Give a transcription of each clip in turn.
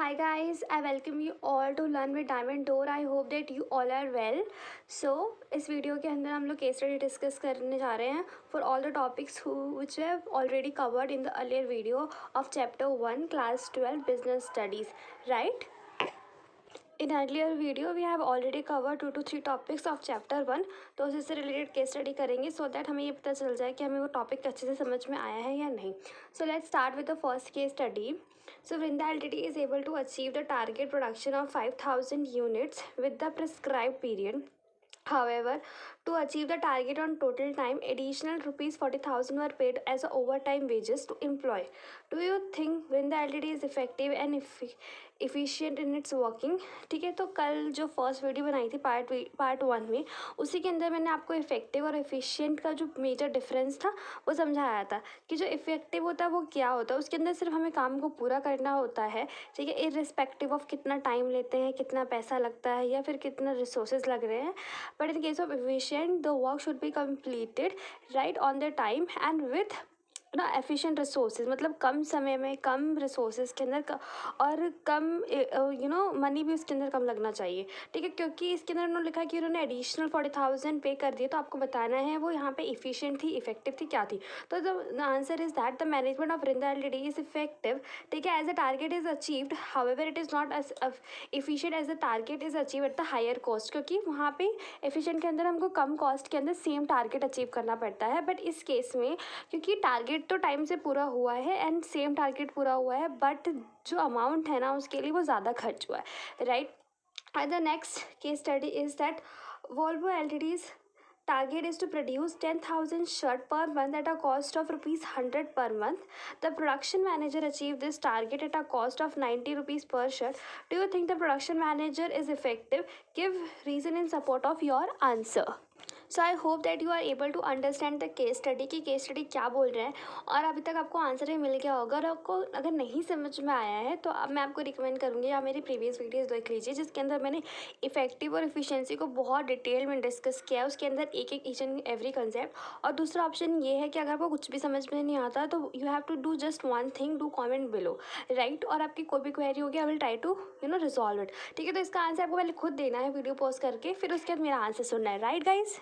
Hi guys, I welcome you all to Learn with Diamond Door. I hope that you all are well. So इस video के अंदर हम लोग case study discuss करने जा रहे हैं for all the topics which we have already covered in the earlier video of chapter 1 class 12 business studies, right? In earlier video we have already covered 2 to 3 topics of chapter 1. तो उसी से related case study करेंगे so that हमें ये पता चल जाए कि हमें वो टॉपिक अच्छे से समझ में आया है या नहीं. So let's start with the first case study. So Vrinda Ltd is able to achieve the target production of 5,000 units with the prescribed period. However, to achieve the target on total time, additional rupees 40,000 were paid as overtime wages to employee. Do you think Vrinda Ltd is effective and efficient in its working? ठीक है, तो कल जो first video बनाई थी part 1 में, उसी के अंदर मैंने आपको इफेक्टिव और एफिशिएंट का जो मेजर डिफरेंस था वो समझाया था कि जो इफेक्टिव होता है वो क्या होता है. उसके अंदर सिर्फ हमें काम को पूरा करना होता है, ठीक है, इररिस्पेक्टिव ऑफ कितना टाइम लेते हैं, कितना पैसा लगता है या फिर कितना रिसोर्सेज लग रहे हैं. But in case of efficient the work should be completed right on the time and with ना एफिशिएंट रिसोर्सेज, मतलब कम समय में कम रिसोर्सेज के अंदर और कम मनी भी उसके अंदर कम लगना चाहिए. ठीक है, क्योंकि इसके अंदर उन्होंने लिखा कि उन्होंने एडिशनल 40,000 पे कर दिए, तो आपको बताना है वो यहाँ पे इफिशिएंट थी, इफेक्टिव थी, क्या थी. तो the answer is that the management of Vrinda Ltd is effective. ठीक है, as a target is achieved, however it is not as efficient as the target is achieve at the higher cost, क्योंकि वहाँ पे efficient के अंदर हमको कम cost के अंदर सेम टारगेट अचीव करना पड़ता है. बट इस केस में क्योंकि टारगेट तो टाइम से पूरा हुआ है एंड सेम टारगेट पूरा हुआ है, बट जो अमाउंट है ना उसके लिए वो ज़्यादा खर्च हुआ है, right. The next case study is that Volvo Ltd's target is to produce 10,000 shirt per month at a cost of rupees 100 per month. The production manager achieved this target at a cost of 90 rupees per shirt. Do you think the production manager is effective? Give reason in support of your answer. So I hope that you are able to understand the case study कि case study क्या बोल रहे हैं और अभी तक आपको answer ही मिल गया होगा. और आपको अगर नहीं समझ में आया है तो अब मैं आपको रिकमेंड करूँगी आप मेरी प्रीवियस वीडियोस देख लीजिए, जिसके अंदर मैंने इफेक्टिव और एफिशिएंसी को बहुत डिटेल में डिस्कस किया है. उसके अंदर एक एक ईच एंड एवरी कंसेप्ट. और दूसरा ऑप्शन ये है कि अगर आपको कुछ भी समझ में नहीं आता तो you have to do just one thing, do comment below, right. और आपकी कोई भी क्वेरी होगी I will try to resolve it. ठीक है, तो इसका आंसर आपको पहले खुद देना है वीडियो पॉज करके, फिर उसके बाद मेरा आंसर सुनना है, right guys.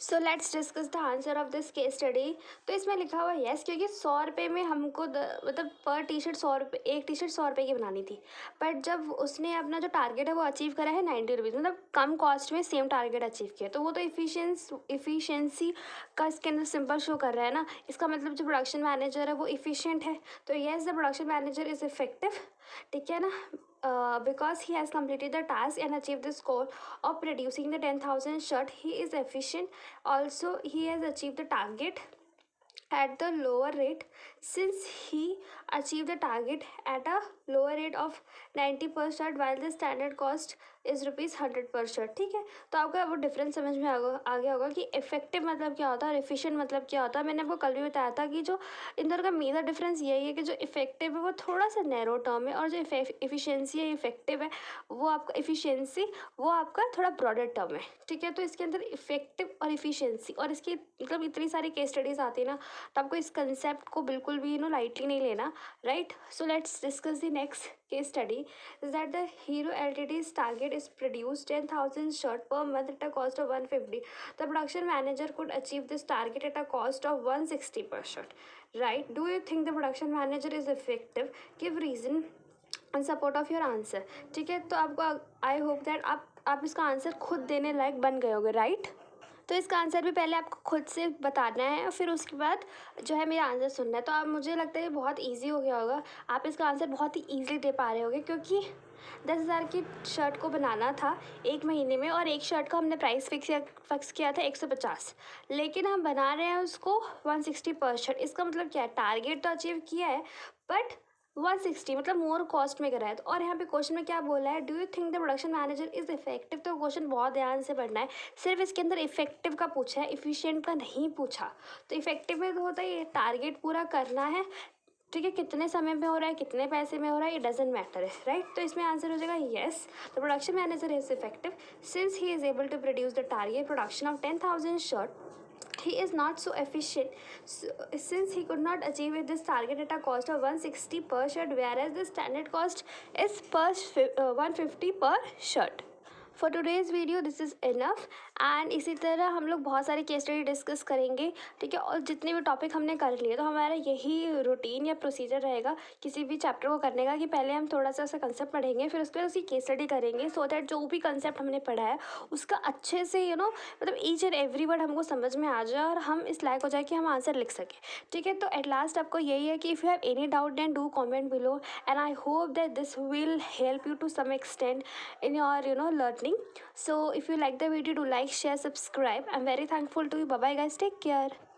So let's discuss the answer of this case study. तो इसमें लिखा हुआ येस, क्योंकि 100 रुपये में हमको मतलब पर टी शर्ट 100 रुपये, एक टी शर्ट 100 रुपये की बनानी थी. बट जब उसने अपना जो टारगेट है वो अचीव करा है 90 रुपीज़, मतलब कम कॉस्ट में सेम टारगेट अचीव किया, तो वो तो इफिशियंसी का इसके अंदर सिंपल शो कर रहा है ना. इसका मतलब जो प्रोडक्शन मैनेजर है वो इफिशियंट है, तो yes the production manager is effective. ठीक है ना, because he has completed the task and achieved the goal of producing the 10,000 shirt, he is efficient. Also he has achieved the target at the lower rate, since he achieved the target at a lower rate of 90 per shirt while the standard cost is rupees 100 पर shirt. ठीक है, तो आपको वो difference समझ में आ गया होगा कि इफेक्टिव मतलब क्या होता है और एफिशिएंट मतलब क्या होता है. मैंने आपको कल भी बताया था कि जो इधर का मेजर डिफरेंस यही है कि जो इफेक्टिव है वो थोड़ा सा नैरो टर्म है, और जो एफिशिएंसी है इफेक्टिव है वो आपका एफिशिएंसी वो आपका थोड़ा ब्रॉडर टर्म है. ठीक है, तो इसके अंदर इफेक्टिव और एफिशिएंसी और इसकी मतलब इतनी सारी केस स्टडीज़ आती है ना, तो आपको इस कंसेप्ट को बिल्कुल भी लाइटली नहीं लेना, right. So let's discuss the next case study is that the Hero Ltd's target is produce 10,000 shirt per month at a cost of 150. The production manager could achieve this target at a cost of 160 per shirt, right. Do you think the production manager is effective? Give reason in support of your answer. ठीक है, तो आपको आई hope that आप इसका answer खुद देने लायक बन गए होगे, राइट. तो इसका आंसर भी पहले आपको खुद से बताना है और फिर उसके बाद जो है मेरा आंसर सुनना है. तो आप मुझे लगता है बहुत इजी हो गया होगा, आप इसका आंसर बहुत ही ईजिली दे पा रहे होगे, क्योंकि 10,000 की शर्ट को बनाना था एक महीने में और एक शर्ट का हमने प्राइस फिक्स किया था 150, लेकिन हम बना रहे हैं उसको 160 पर शर्ट. इसका मतलब क्या है, टारगेट तो अचीव किया है बट 160 मतलब मोर कॉस्ट में कराया. तो और यहाँ पे क्वेश्चन में क्या बोला है, do you think the production manager is effective. तो क्वेश्चन बहुत ध्यान से पढ़ना है, सिर्फ इसके अंदर इफेक्टिव का पूछा है, इफिशिएंट का नहीं पूछा. तो इफेक्टिव में तो होता है ये टारगेट पूरा करना है, ठीक है, कितने समय में हो रहा है, कितने पैसे में हो रहा है, ये डजेंट मैटर है, राइट. तो इसमें आंसर हो जाएगा yes the production manager is effective since he is able to produce the target production of 10,000 shirt he is not so efficient, since he could not achieve with this target at a cost of 160 per shirt, whereas the standard cost is 150 per shirt. For today's video this is enough. And इसी तरह हम लोग बहुत सारी case study discuss करेंगे, ठीक है। और जितने भी टॉपिक हमने कर लिए तो हमारा यही रूटीन या प्रोसीजर रहेगा किसी भी चैप्टर को करने का, कि पहले हम थोड़ा सा उसका कंसेप्ट पढ़ेंगे, फिर उसके बाद उसकी केस स्टडी करेंगे, सो दैट जो भी कंसेप्ट हमने पढ़ा है उसका अच्छे से मतलब ईच एंड एवरी वर्ड हमको समझ में आ जाए और हम इस लायक हो जाए कि हम आंसर लिख सकें, ठीक है। तो एट लास्ट आपको यही है कि if you have any doubt then do comment below, and I hope that this will help you to some extent in your learning. So if you like the video, do like, share, subscribe. I'm very thankful to you. Bye bye guys, take care.